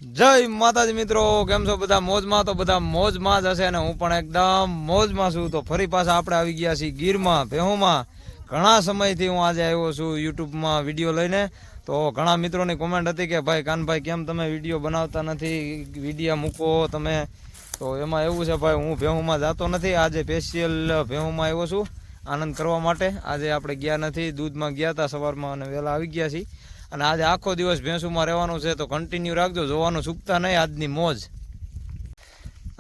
જય માતાજી મિત્રો, કેમ છો બધા? મોજમાં તો બધા મોજમાં જ હશે અને હું પણ એકદમ મોજમાં છું. તો ફરી પાછા આપણે આવી ગયા છીએ ગીરમાં, ભેહુમાં. ઘણા સમયથી હું આજે આવ્યો છું યુટ્યુબમાં વિડીયો લઈને. તો ઘણા મિત્રોની કોમેન્ટ હતી કે ભાઈ કાનભાઈ કેમ તમે વિડીયો બનાવતા નથી, વિડીયો મૂકો તમે. તો એમાં એવું છે ભાઈ, હું ભેહુમાં જતો નથી. આજે સ્પેશિયલ ભેહુમાં આવ્યો છું આનંદ કરવા માટે. આજે આપણે ગયા નથી, દૂધમાં ગયા હતા સવારમાં અને વહેલા આવી ગયા છીએ. અને આજે આખો દિવસ ભેંસુમાં રહેવાનું છે, તો કન્ટિન્યુ રાખજો, જોવાનું ચૂકતા નહીં. આજની મોજ.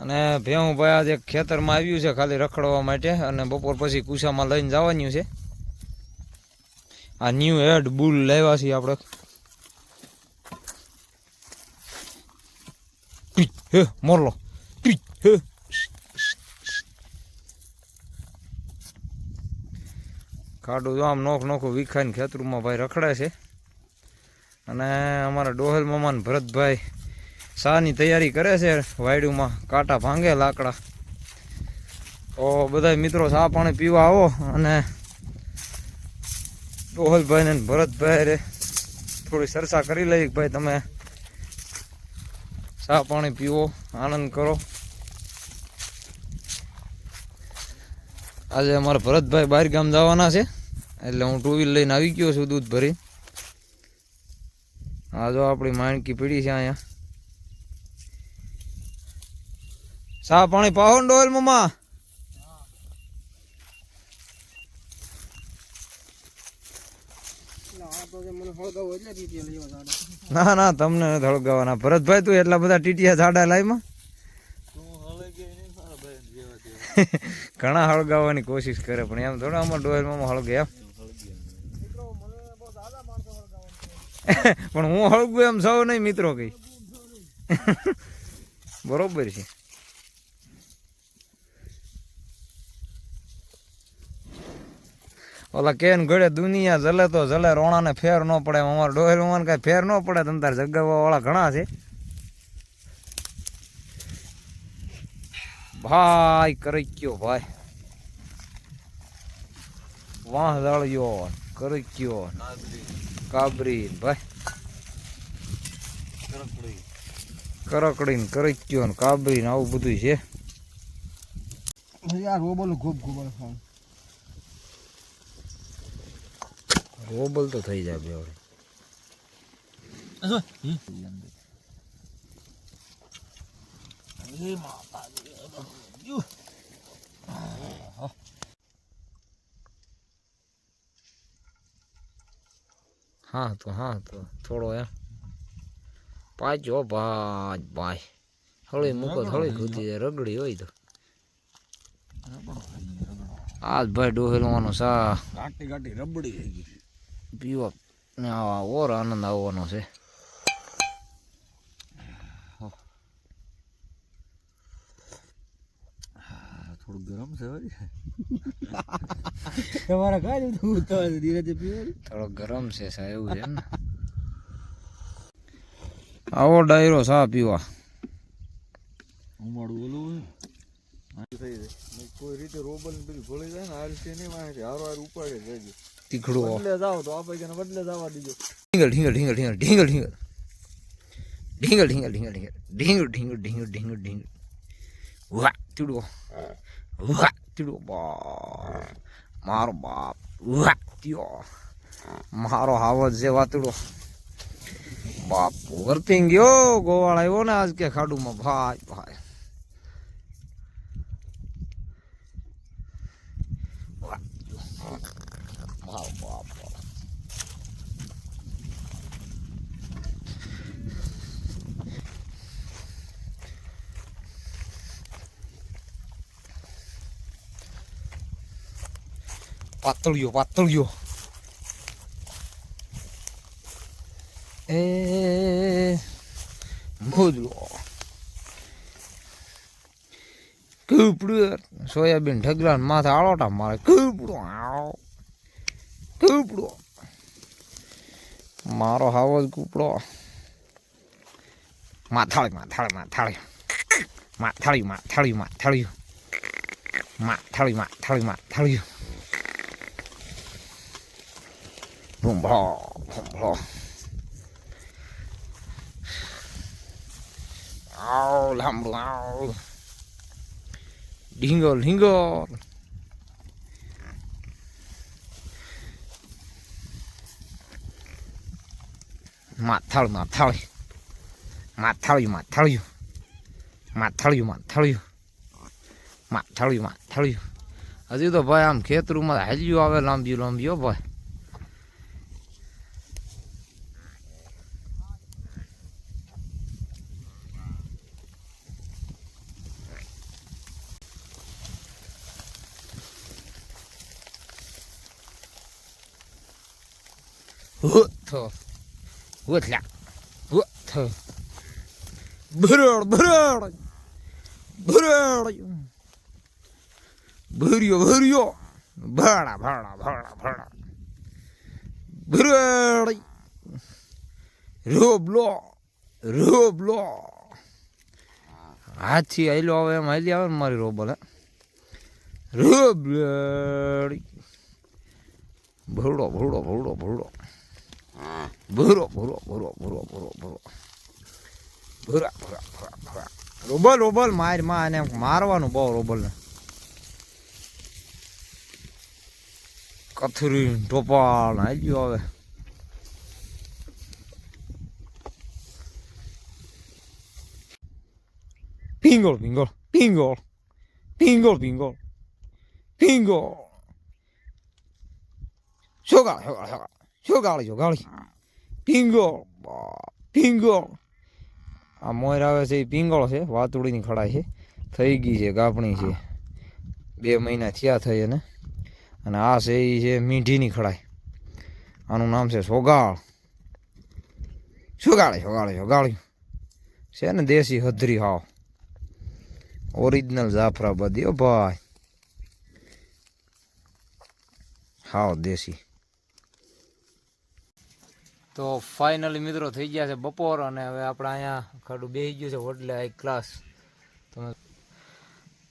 અને ભેહું ભાઈ આજે ખેતરમાં આવ્યું છે ખાલી રખડવા માટે, અને બપોર પછી કુસામાં લઈને જવાનું છે. આ ન્યૂ હેડ બુલ લાવ્યા છીએ આપણે. હે મોરલો ખાડું જો આમ નોખું વિખાઈને ખેતરમાં ભાઈ રખડે છે. અને અમારા ડોહેલ મામા ને ભરતભાઈ શાની તૈયારી કરે છે વાયડુમાં, કાંટા ભાંગે લાકડા. તો બધા મિત્રો ચા પાણી પીવા આવો. અને ડોહલભાઈ ને ભરતભાઈ રે થોડી ચર્ચા કરી લઈ. ભાઈ તમે ચા પાણી પીવો, આનંદ કરો. આજે અમારા ભરતભાઈ બહાર ગામ જવાના છે, એટલે હું ટુ વ્હીલ લઈને આવી ગયો છું દૂધ ભરી. આ જો આપણી માણકી પીડી છે અહીંયા. ચા પાણી પાહો ડોલ મમ્મા. ના ના, તમને નથી હળગાવાના ભરતભાઈ. તું એટલા બધા ટીટિયા ઝાડા લાઈમાં ઘણા હળગાવવાની કોશિશ કરે, પણ એમ થોડા અમારે ડોલ મમ્મા હળગે એમ. પણ હું હળગું એમ સૌ નહીં મિત્રો કઈ. બરોબર છે. ઓલા કેન ઘડે દુનિયા જલે તો જલે, રોણાને ફેર ન પડે. અમારે ડોહેલ મામાને કઈ ફેર ન પડે. તમ તાર જગાવવા વાળા ઘણા છે ભાઈ. કરી ગયો ભાઈ, વાહ જાળ્યો કરી ગયો કાબરી ભાઈ, કરકડી કરી ગયો ને કાબરી ને આવું બધું છે. રોબલ તો થઈ જાય બે હવે. હા તો થોડો એમ પાછો ભાઈ ભાઈ હળી મૂકો, હળી કૂદી જાય રગડી હોય તો. આજ ભાઈ ડોહેલવાનો સા ગાટી રબડી થઈ ગઈ પીવા ને આવા ઓર આનંદ આવવાનો છે. થોડું ગરમ છે તમારા કાંઈ થોડો ગરમ છે સાહેબ, એવું છે ને. આવો ડાયરો સા પીવા. કોઈ રીતે રોબલ બધી ભળી જાય ને આ રીતે નહીં વાંચે હારો હાર ઉપાડે જાય તીખડું બદલે જાવ તો આપણે બદલે જવા દીધો. ઢીંગલ ઢીંગલ ઢીંગલ ઢીંગલ ઢીંગલ ઢીંગલ ઢીંગલ ઢીંગલ ઢીંગલ ઢીંગલ ઢીંગલ ઢીંગલ ઢીંગલ ઢીંગલ વાહ તીડો વાહ તીડો બા મારો બાપ વાહ ત્યો મારો હાવજ છે વાતડો બાપ. વર્તિંગ ગયો ગોવાળ આવ્યો ને આજ કે ખાડુમાં ભાઈ ભાઈ. મારો બાપ પાતળિયો એ મોદલો કૂપડું સોયાબીન ઢગલા માથે આળોટા મારે. કૂપડો મારો હાવો જ કૂપડો. માથાળી માથાળી માથાળી માથાળી માથાળી માથાળી માથાળી માથાળી માથાળી ભૂંભળો ભૂંભળો આવ લાંબડું આવ ઢીંગોલ ઢીંગોલ માથાળું માથાળું માથાળ્યું માથાળ્યું માથાળ્યું માથાળ્યું માથાળ્યું માથાળ્યું હજી તો ભાઈ આમ ખેતરમાં હાલ્યું આવે લાંબી લાંબી ભાઈ ભરડ ભરડ ભરડ ભર્યો ભર્યો ભાડા ભાડા ભાડા ભાડા ભરડ રોબલો રોબલો હાથથી આયલો આવે એમ હાલી આવે ને મારી રોબલ રોબલડી ભરડો ભરડો ભરડો ભરડો ભરો ભરો ભરો ભરો ભરો ભરો ભરા ભરા ભરા ભરા રોબલ રોબલ માર માં એને મારવાનું બહુ રોબલ ને કથરી ટોપાલ આવી ગયો હવે પિંગોળ પિંગોળ પિંગોળ પિંગોળ પિંગોળ પિંગોળ છોગાળ છોગાળ છોગાળ છોગાળી છોગાળી પિંગોળ પિંગોળ આ મોર આવે છે એ પિંગોળ છે વાતુડીની ખડાઈ છે થઈ ગઈ છે ગાપણી છે 2 મહિના થયા થઈ અને આ છે એ છે મીઠીની ખડાઈ આનું નામ છે સોગાળ છોગાળી છોગાળી છોગાળી છે ને દેશી હધરી હાવ ઓરિજિનલ જાફરાબાદી ઓ ભાઈ હાવ દેશી તો ફાઇનલી મિત્રો થઈ ગયા છે બપોર અને હવે આપણે અહીંયા ખાડું બેસી ગયું છે હોટલે હાઈ ક્લાસ તમે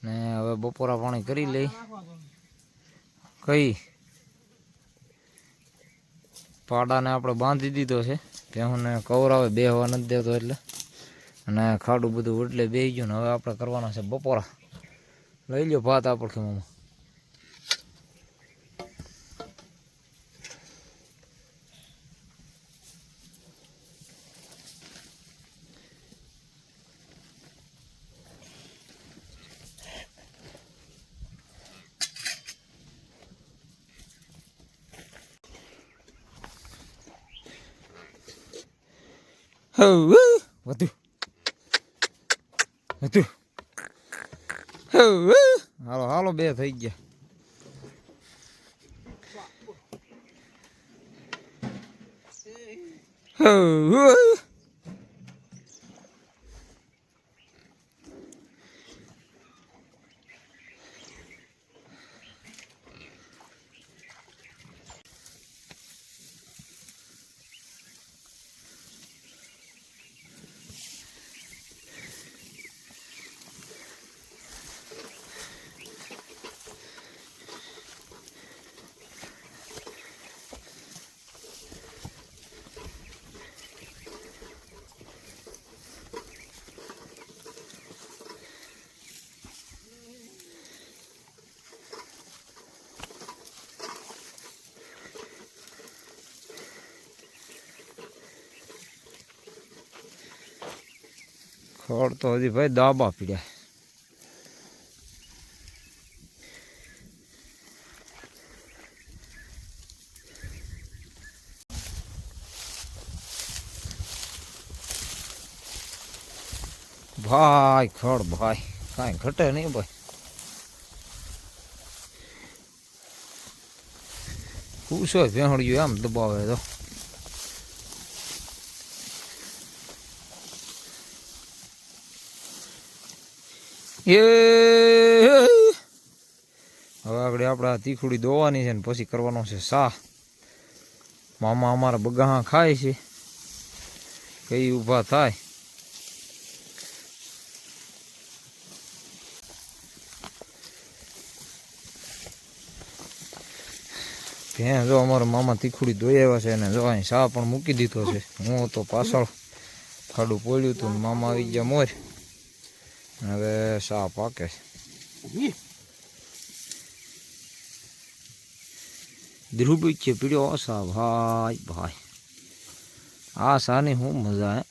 ને હવે બપોરા પાણી કરી લઈ કઈ પાડાને આપણે બાંધી દીધો છે ભેહુંને કવરાવે બેહવા નથી દેતો એટલે અને ખાડું બધું હોટલે બેસી ગયું ને હવે આપણે કરવાના છે બપોરા લઈ લ્યો ભાત આપણે ખેમાં વધુ વધુ હાલો હાલો 2 થઈ ગયા ખડ તો હજી ભાઈ દાબા પીડ્યા ભાઈ ખડ ભાઈ કાંઈ ઘટે નહીં ભાઈ પૂછો ભેહણ્યું આમ દબાવે તો હવે આગળ આપણે તીખુડી દોવાની છે ને પછી કરવાનો છે શાહ મામા અમારા બગાહા ખાય છે કઈ ઊભા થાય ત્યાં જો અમારા મામા તીખુડી દોઈ આવ્યા છે અને જો અહીં શાહ પણ મૂકી દીધો છે હું તો પાછળ ખાડું પોળ્યું હતું ને મામા આવી ગયા મોર હવે સા પાકે ધ્રુવી છે પીડ્યો સા ભાઈ ભાઈ આ સાની હું મજા હે